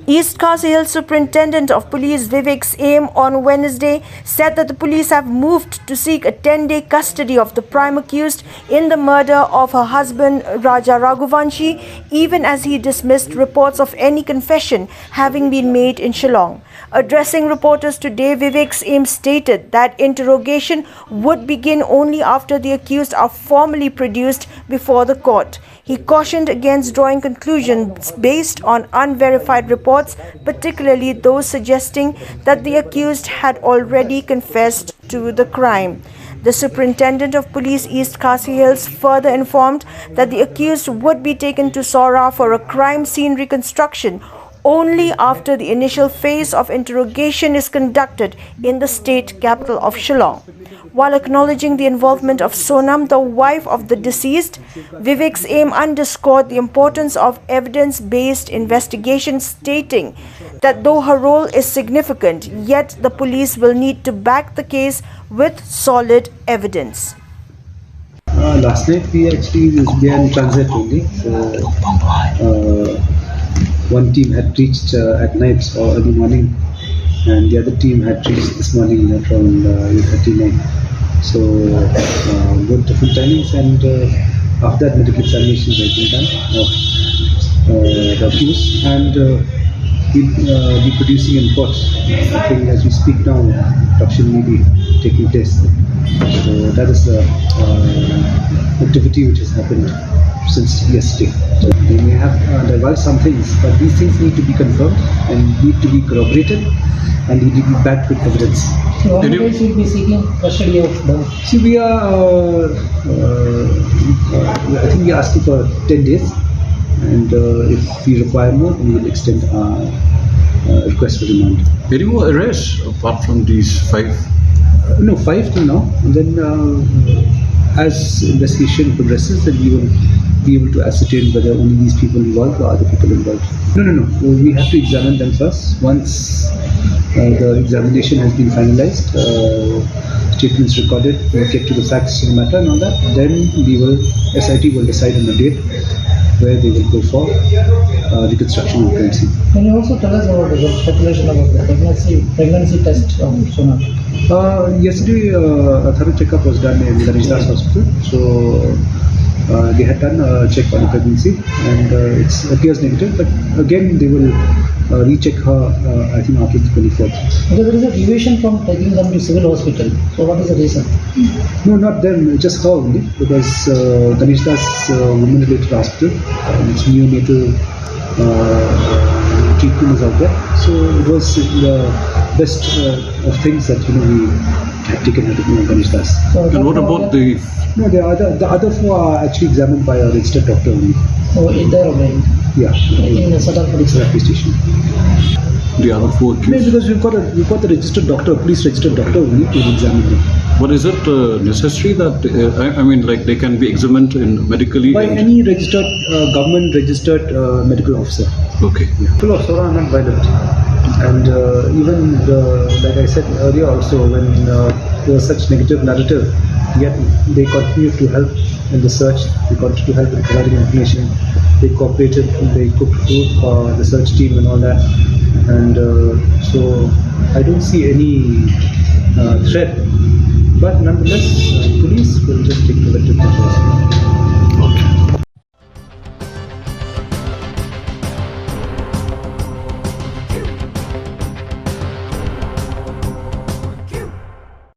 East Khasi Hills Superintendent of Police Vivek Aim on Wednesday said that the police have moved to seek a 10-day custody of the prime accused in the murder of her husband Raja Raghuvanshi, even as he dismissed reports of any confession having been made in Shillong. Addressing reporters today, Vivek Aim stated that interrogation would begin only after the accused are formally produced before the court. He cautioned against drawing conclusions based on unverified reports, particularly those suggesting that the accused had already confessed to the crime. The Superintendent of Police East Khasi Hills further informed that the accused would be taken to Sora for a crime scene reconstruction only after the initial phase of interrogation is conducted in the state capital of Shillong. While acknowledging the involvement of Sonam, the wife of the deceased, Vivek Aim underscored the importance of evidence-based investigation, stating that though her role is significant, yet the police will need to back the case with solid evidence. Last night we actually were in transit only. One team had reached at night or early morning, and the other team had reached this morning at around 8:39. So both different timings, and after that medical examinations have been done of the accused, and we'll be producing in court. I think as we speak now, production may be taking place. So that is the activity which has happened since yesterday. So they may have divulged some things, but these things need to be confirmed and need to be corroborated and need to be backed with evidence. So how many days will be seeking custody of them? See, we are, I think we are asking for 10 days, and if we require more, we will extend our request for remand. Any more arrests apart from these 5? No, 5 till now. And then as investigation progresses, then we will be able to ascertain whether only these people involved or other people involved. No. We have to examine them first. Once the examination has been finalized, statements recorded, we get to the facts of the matter and all that, then SIT will decide on a date where they will go for reconstruction of crime scene. Can you also tell us about the speculation about the pregnancy test of Sonam? Yesterday, a thorough checkup was done in the Rajdas hospital. So they had done a check on the pregnancy, and it appears negative. But again, they will recheck her, I think, after the 24th. Because there is a deviation from taking them to civil hospital. So what is the reason? No, not them, just her only. Because Ganesh Das Women-Related Hospital, its neonatal treatment is out there. So it was the best of things that we had taken out of Ganesh Das. So And what about the... No, the other 4 are actually examined by a registered doctor only. So is there already? Yeah. In the Southern Police station. The other 4 No, cases? because we've got the registered doctor, police registered doctor only to examine them. But is it necessary that, I mean, like they can be examined in medically? By any registered, government registered medical officer. Okay. Yeah. People of Sora are not violent. And even, like I said earlier also, when there was such negative narrative, yet they continue to help in the search, they continue to help in providing information, they cooperated, they cooked food for the search team and all that. And so I don't see any threat, but nonetheless, police will just take preventive measures.